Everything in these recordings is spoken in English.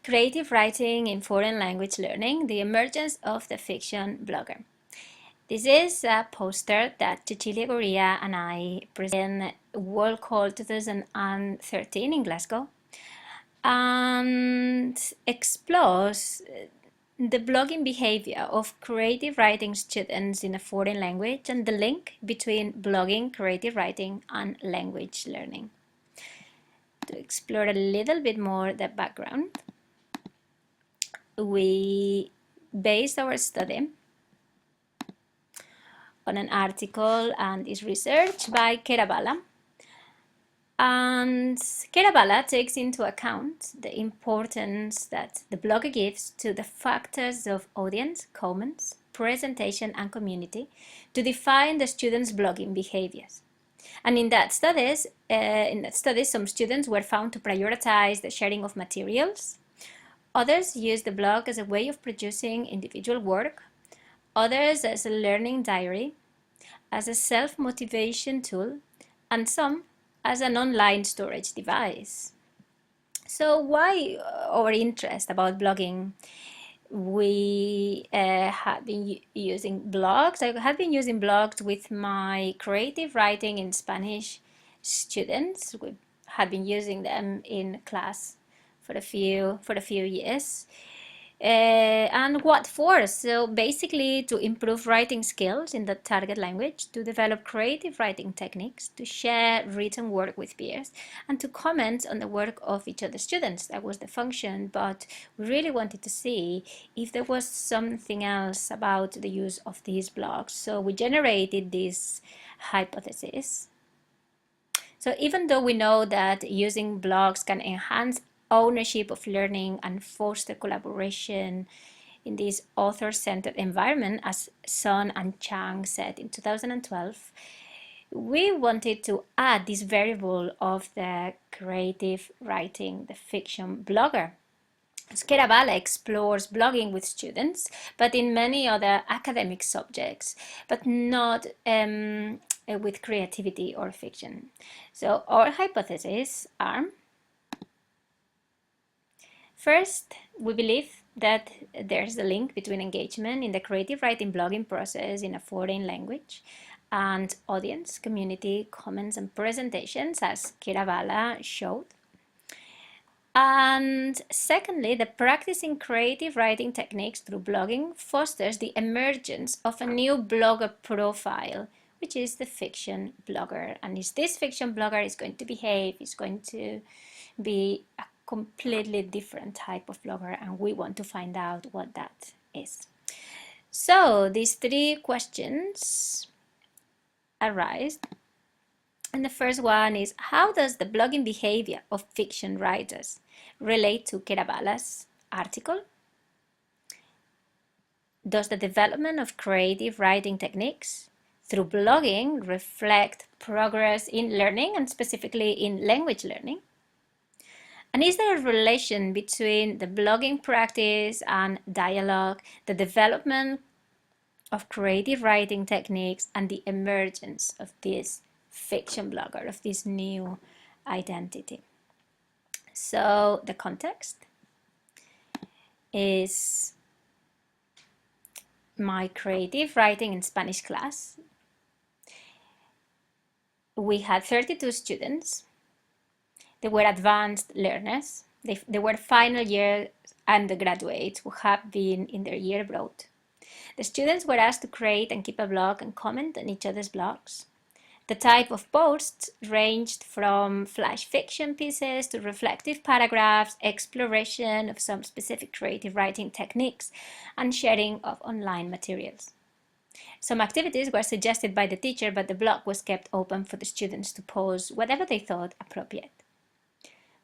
Creative Writing in Foreign Language Learning, the Emergence of the Fiction Blogger. This is a poster that Cecilia Goria and I presented in WorldCALL 2013 in Glasgow, and explores the blogging behavior of creative writing students in a foreign language and the link between blogging, creative writing, and language learning. To explore a little bit more the background, we based our study on an article and is research by Keravalla. And Keravalla takes into account the importance that the blogger gives to the factors of audience, comments, presentation, and community to define the students' blogging behaviors. And in that study, some students were found to prioritize the sharing of materials. Others used the blog as a way of producing individual work, others as a learning diary, as a self-motivation tool, and some as an online storage device. So why our interest about blogging? We had been using blogs. I had been using blogs with my creative writing in Spanish students. We had been using them in class for a few years. And what for? So basically to improve writing skills in the target language, to develop creative writing techniques, to share written work with peers, and to comment on the work of each of the students. That was the function, but we really wanted to see if there was something else about the use of these blogs. So we generated this hypothesis. So even though we know that using blogs can enhance ownership of learning and foster collaboration in this author-centered environment, as Sun and Chang said in 2012, we wanted to add this variable of the creative writing, the fiction blogger. Keravalla explores blogging with students, but in many other academic subjects, but not with creativity or fiction. So our hypotheses are: first, we believe that there's a link between engagement in the creative writing blogging process in a foreign language and audience, community, comments, and presentations, as Keravalla showed. And secondly, the practicing creative writing techniques through blogging fosters the emergence of a new blogger profile, which is the fiction blogger. And is this fiction blogger is going to behave, is going to be a completely different type of blogger, and we want to find out what that is. So these three questions arise, and the first one is: how does the blogging behavior of fiction writers relate to Keravalla's article? Does the development of creative writing techniques through blogging reflect progress in learning, and specifically in language learning? And is there a relation between the blogging practice and dialogue, the development of creative writing techniques, and the emergence of this fiction blogger, of this new identity? So the context is my creative writing in Spanish class. We had 32 students. They were advanced learners. They were final year undergraduates who have been in their year abroad. The students were asked to create and keep a blog and comment on each other's blogs. The type of posts ranged from flash fiction pieces to reflective paragraphs, exploration of some specific creative writing techniques, and sharing of online materials. Some activities were suggested by the teacher, but the blog was kept open for the students to post whatever they thought appropriate.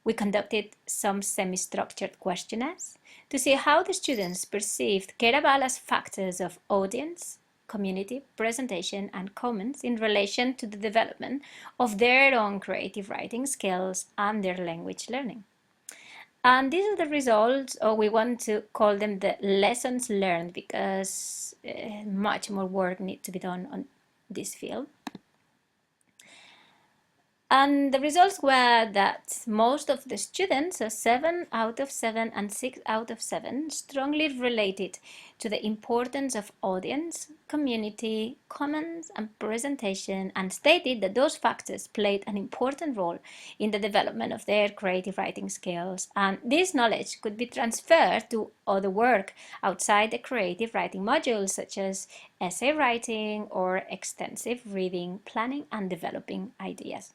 We conducted some semi-structured questionnaires to see how the students perceived Keravalla's factors of audience, community, presentation, and comments in relation to the development of their own creative writing skills and their language learning. And these are the results, or we want to call them the lessons learned, because much more work needs to be done on this field. And the results were that most of the students, so 7 out of 7 and 6 out of 7, strongly related to the importance of audience, community, comments, and presentation, and stated that those factors played an important role in the development of their creative writing skills. And this knowledge could be transferred to other work outside the creative writing modules, such as essay writing or extensive reading, planning, and developing ideas.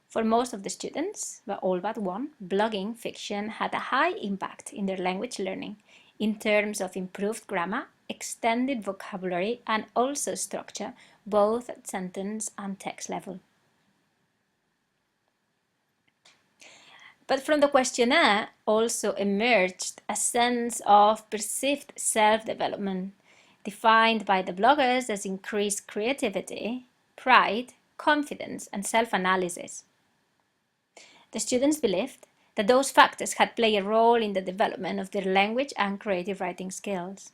For most of the students, but all but one, blogging fiction had a high impact in their language learning in terms of improved grammar, extended vocabulary, and also structure, both at sentence and text level. But from the questionnaire also emerged a sense of perceived self-development, defined by the bloggers as increased creativity, pride, confidence, and self-analysis. The students believed that those factors had played a role in the development of their language and creative writing skills.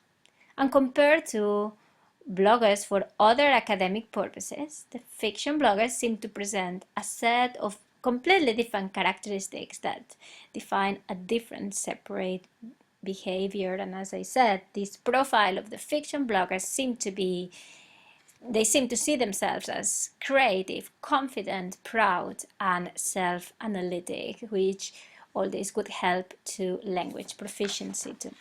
And compared to bloggers for other academic purposes, the fiction bloggers seem to present a set of completely different characteristics that define a different, separate behavior. And as I said, this profile of the fiction bloggers seem to see themselves as creative, confident, proud, and self-analytic, which all this would help to language proficiency too.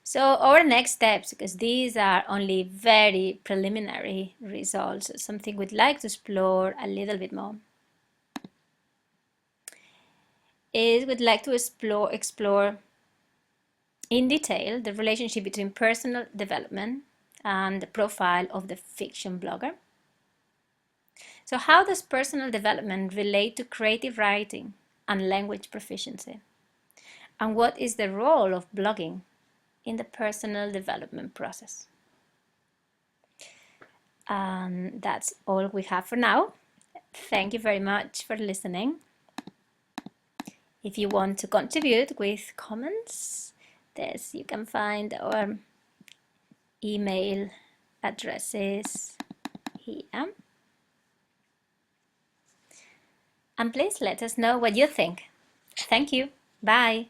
So our next steps, because these are only very preliminary results, something we'd like to explore a little bit more, is we'd like to explore in detail the relationship between personal development and the profile of the fiction blogger. So how does personal development relate to creative writing and language proficiency? And what is the role of blogging in the personal development process? And that's all we have for now. Thank you very much for listening. If you want to contribute with comments, you can find our email addresses here. And please let us know what you think. Thank you. Bye.